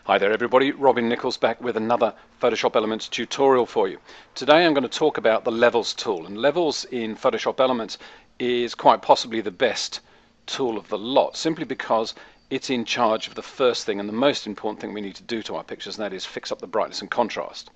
Hi there everybody, Robin Nichols back with another Photoshop Elements tutorial for you. Today I'm going to talk about the Levels tool, and Levels in Photoshop Elements is quite possibly the best tool of the lot, simply because it's in charge of the first thing and the most important thing we need to do to our pictures, and that is fix up the brightness and contrast.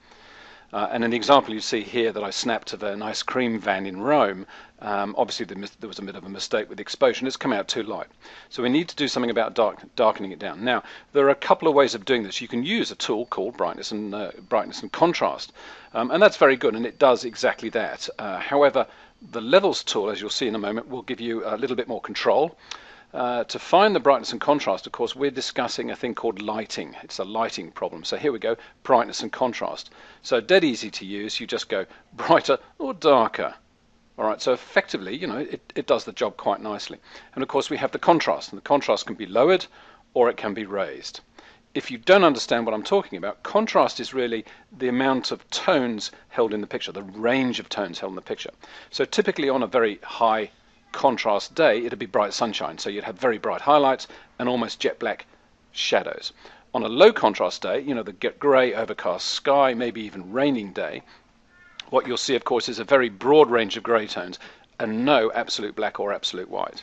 And in the example you see here that I snapped of an ice cream van in Rome, obviously there was a bit of a mistake with the exposure. It's come out too light. So we need to do something about darkening it down. Now, there are a couple of ways of doing this. You can use a tool called brightness and contrast, and that's very good, and it does exactly that. However, the Levels tool, as you'll see in a moment, will give you a little bit more control. To find the brightness and contrast, of course, we're discussing a thing called lighting. It's a lighting problem. So here we go, brightness and contrast. So dead easy to use. You just go brighter or darker. All right, so effectively, you know, it does the job quite nicely. And of course, we have the contrast, and the contrast can be lowered or it can be raised. If you don't understand what I'm talking about, contrast is really the amount of tones held in the picture, the range of tones held in the picture. So typically on a very high contrast day, it'd be bright sunshine, so you'd have very bright highlights and almost jet black shadows. On a low contrast day, you know, the grey overcast sky, maybe even raining day, what you'll see, of course, is a very broad range of grey tones and no absolute black or absolute white.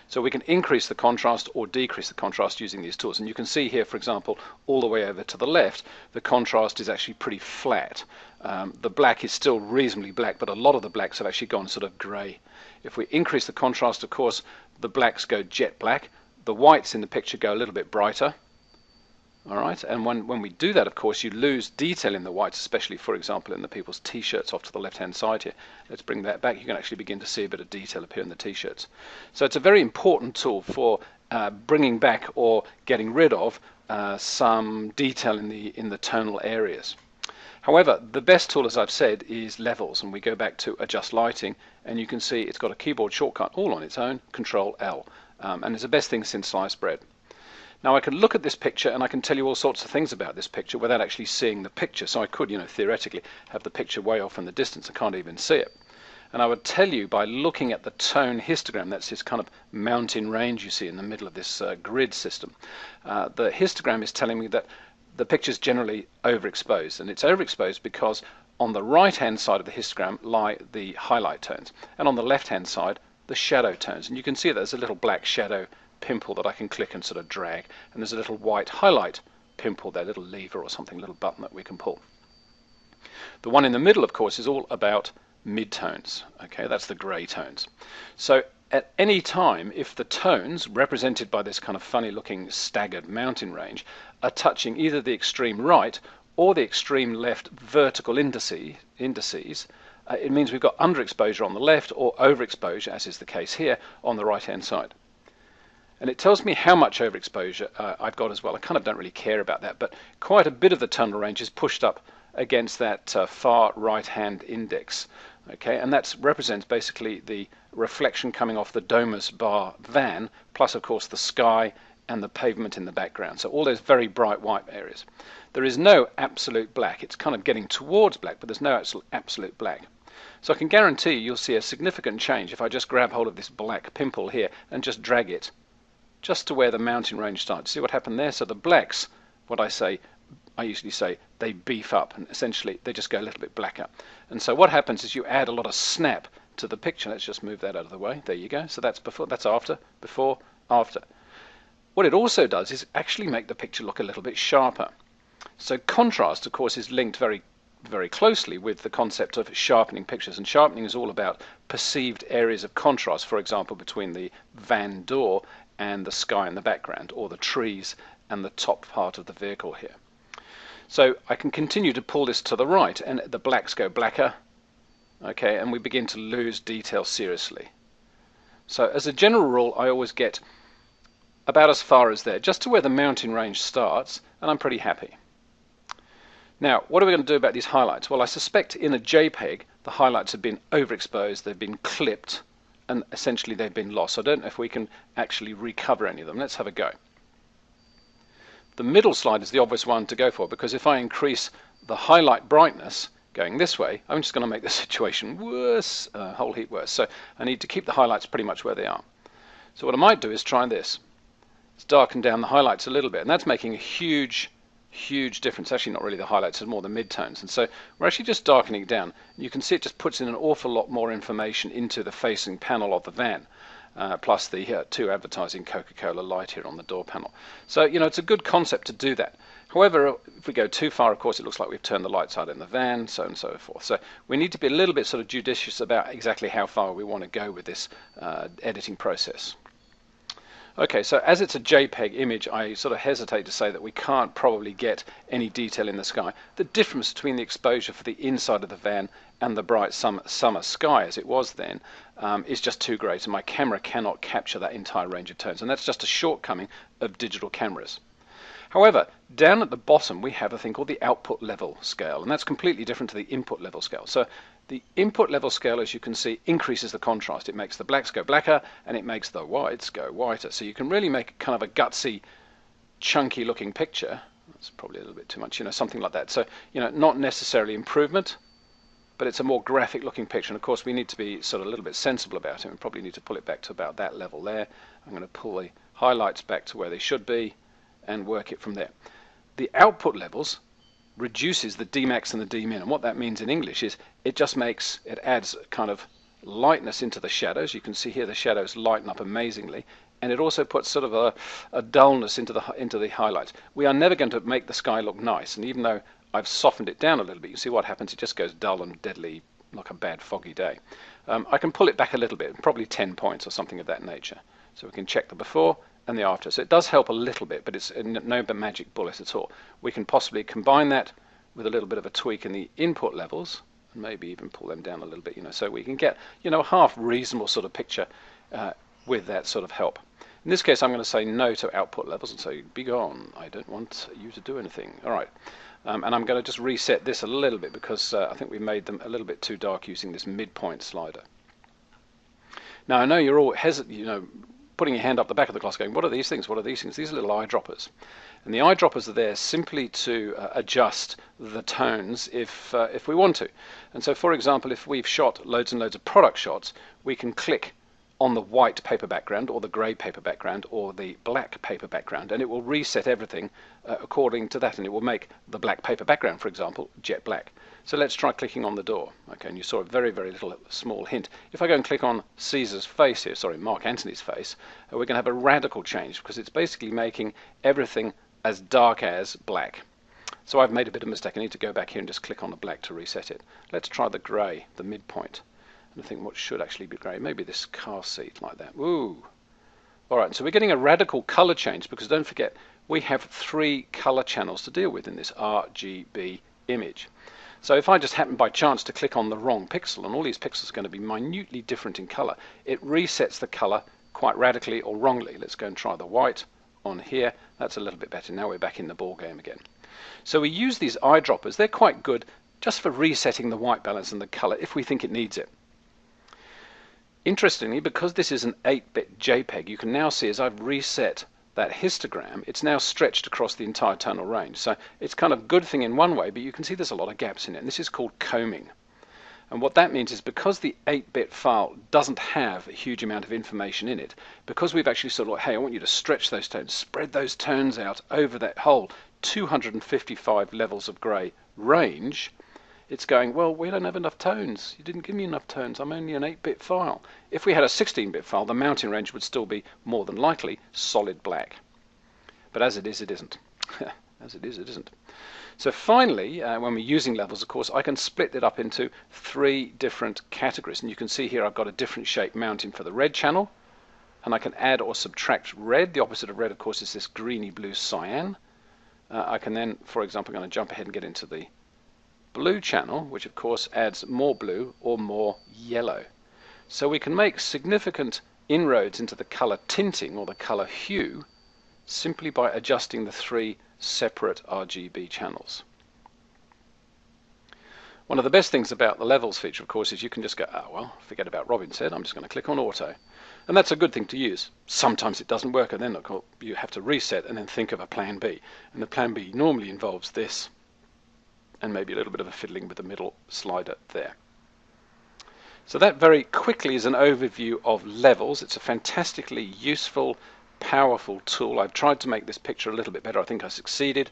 So we can increase the contrast or decrease the contrast using these tools. And you can see here, for example, all the way over to the left, the contrast is actually pretty flat. The black is still reasonably black, but a lot of the blacks have actually gone sort of grey. If we increase the contrast, of course, the blacks go jet black. The whites in the picture go a little bit brighter. All right, and when we do that, of course, you lose detail in the whites, especially, for example, in the people's t-shirts off to the left-hand side here. Let's bring that back. You can actually begin to see a bit of detail appear in the t-shirts. So it's a very important tool for bringing back or getting rid of some detail in the tonal areas. However, the best tool, as I've said, is Levels, and we go back to Adjust Lighting, and you can see it's got a keyboard shortcut all on its own, Control L, and it's the best thing since sliced bread. Now I can look at this picture and I can tell you all sorts of things about this picture without actually seeing the picture. So I could, you know, theoretically have the picture way off in the distance. I can't even see it. And I would tell you by looking at the tone histogram, that's this kind of mountain range you see in the middle of this grid system. The histogram is telling me that the picture's generally overexposed, and it's overexposed because on the right-hand side of the histogram lie the highlight tones, and on the left-hand side the shadow tones. And you can see there's a little black shadow pimple that I can click and sort of drag, and there's a little white highlight pimple there, little lever or something, little button that we can pull. The one in the middle, of course, is all about midtones. Okay, that's the grey tones. So at any time, if the tones represented by this kind of funny looking staggered mountain range are touching either the extreme right or the extreme left vertical indices, it means we've got underexposure on the left or overexposure, as is the case here, on the right hand side. And it tells me how much overexposure I've got as well. I kind of don't really care about that, but quite a bit of the tonal range is pushed up against that far right-hand index. Okay, and that represents basically the reflection coming off the Domus bar van, plus of course the sky and the pavement in the background. So all those very bright white areas. There is no absolute black. It's kind of getting towards black, but there's no absolute black. So I can guarantee you'll see a significant change if I just grab hold of this black pimple here and just drag it just to where the mountain range starts. See what happened there? So the blacks, I usually say, they beef up, and essentially they just go a little bit blacker. And so what happens is you add a lot of snap to the picture. Let's just move that out of the way. There you go. So that's before, that's after, before, after. What it also does is actually make the picture look a little bit sharper. So contrast, of course, is linked very closely with the concept of sharpening pictures, and sharpening is all about perceived areas of contrast, for example, between the van door and the sky in the background, or the trees and the top part of the vehicle here. So I can continue to pull this to the right, and the blacks go blacker, okay, and we begin to lose detail seriously. So as a general rule, I always get about as far as there, just to where the mountain range starts, and I'm pretty happy. Now, what are we going to do about these highlights? Well, I suspect in a JPEG, the highlights have been overexposed, they've been clipped, and essentially they've been lost. So I don't know if we can actually recover any of them. Let's have a go. The middle slide is the obvious one to go for, because if I increase the highlight brightness going this way, I'm just going to make the situation worse, a whole heap worse. So I need to keep the highlights pretty much where they are. So what I might do is try this. Let's darken down the highlights a little bit, and that's making a huge huge difference. Actually not really the highlights, it's more the midtones. And so we're actually just darkening it down. You can see it just puts in an awful lot more information into the facing panel of the van. Plus the two advertising Coca-Cola light here on the door panel. So, you know, it's a good concept to do that. However, if we go too far, of course, it looks like we've turned the lights out in the van, so on and so forth. So we need to be a little bit sort of judicious about exactly how far we want to go with this editing process. Okay, so as it's a JPEG image, I sort of hesitate to say that we can't probably get any detail in the sky. The difference between the exposure for the inside of the van and the bright summer sky, as it was then, is just too great, and my camera cannot capture that entire range of tones, and that's just a shortcoming of digital cameras. However, down at the bottom we have a thing called the output level scale, and that's completely different to the input level scale. So the input level scale, as you can see, increases the contrast. It makes the blacks go blacker and it makes the whites go whiter. So you can really make kind of a gutsy, chunky looking picture. That's probably a little bit too much, you know, something like that. So, you know, not necessarily improvement, but it's a more graphic looking picture. And of course we need to be sort of a little bit sensible about it. We probably need to pull it back to about that level there. I'm going to pull the highlights back to where they should be and work it from there. The output levels reduces the Dmax and the Dmin, and what that means in English is it adds kind of lightness into the shadows. You can see here the shadows lighten up amazingly, and it also puts sort of a dullness into the highlights. We are never going to make the sky look nice, and even though I've softened it down a little bit, you see what happens, it just goes dull and deadly like a bad foggy day. I can pull it back a little bit, probably 10 points or something of that nature. So we can check the before and the after. So it does help a little bit, but it's no magic bullet at all. We can possibly combine that with a little bit of a tweak in the input levels, and maybe even pull them down a little bit, you know, so we can get, you know, a half reasonable sort of picture with that sort of help. In this case, I'm going to say no to output levels and say, be gone, I don't want you to do anything. All right, and I'm going to just reset this a little bit because I think we made them a little bit too dark using this midpoint slider. Now I know you're all putting your hand up the back of the glass going, what are these things? What are these things? These are little eyedroppers. And the eyedroppers are there simply to adjust the tones if we want to. And so, for example, if we've shot loads and loads of product shots, we can click on the white paper background or the grey paper background or the black paper background, and it will reset everything according to that, and it will make the black paper background, for example, jet black. So let's try clicking on the door. Okay, and you saw a very, very little small hint. If I go and click on Caesar's face here, sorry, Mark Antony's face, we're going to have a radical change because it's basically making everything as dark as black. So I've made a bit of a mistake. I need to go back here and just click on the black to reset it. Let's try the grey, the midpoint. And I think what should actually be grey, maybe this car seat like that. Ooh. All right, so we're getting a radical color change because don't forget, we have 3 color channels to deal with in this RGB image. So if I just happen by chance to click on the wrong pixel, and all these pixels are going to be minutely different in color, it resets the color quite radically or wrongly. Let's go and try the white on here. That's a little bit better. Now we're back in the ball game again. So we use these eyedroppers. They're quite good just for resetting the white balance and the color if we think it needs it. Interestingly, because this is an 8-bit JPEG, you can now see as I've reset that histogram, it's now stretched across the entire tonal range. So it's kind of a good thing in one way, but you can see there's a lot of gaps in it. And this is called combing. And what that means is because the 8-bit file doesn't have a huge amount of information in it, because we've actually sort of like, hey, I want you to stretch those tones, spread those tones out over that whole 255 levels of grey range, it's going, well, we don't have enough tones. You didn't give me enough tones. I'm only an 8-bit file. If we had a 16-bit file, the mounting range would still be more than likely solid black. But as it is, it isn't. As it is, it isn't. So finally, when we're using levels, of course, I can split it up into 3 different categories. And you can see here I've got a different shape mounting for the red channel. And I can add or subtract red. The opposite of red, of course, is this greeny blue cyan. I can then, for example, I'm going to jump ahead and get into the blue channel, which of course adds more blue or more yellow. So we can make significant inroads into the color tinting or the color hue simply by adjusting the 3 separate RGB channels. One of the best things about the levels feature, of course, is you can just go, oh well, forget about Robin said, I'm just going to click on auto. And that's a good thing to use. Sometimes it doesn't work, and then of course, you have to reset and then think of a plan B. And the plan B normally involves this, and maybe a little bit of a fiddling with the middle slider there. So that very quickly is an overview of levels. It's a fantastically useful, powerful tool. I've tried to make this picture a little bit better. I think I succeeded.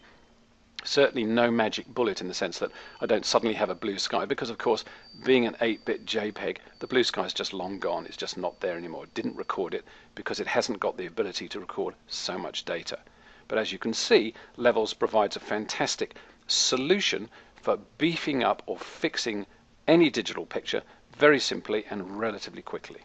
Certainly no magic bullet in the sense that I don't suddenly have a blue sky, because of course, being an 8-bit JPEG, the blue sky is just long gone. It's just not there anymore. It didn't record it because it hasn't got the ability to record so much data. But as you can see, Levels provides a fantastic solution for beefing up or fixing any digital picture very simply and relatively quickly.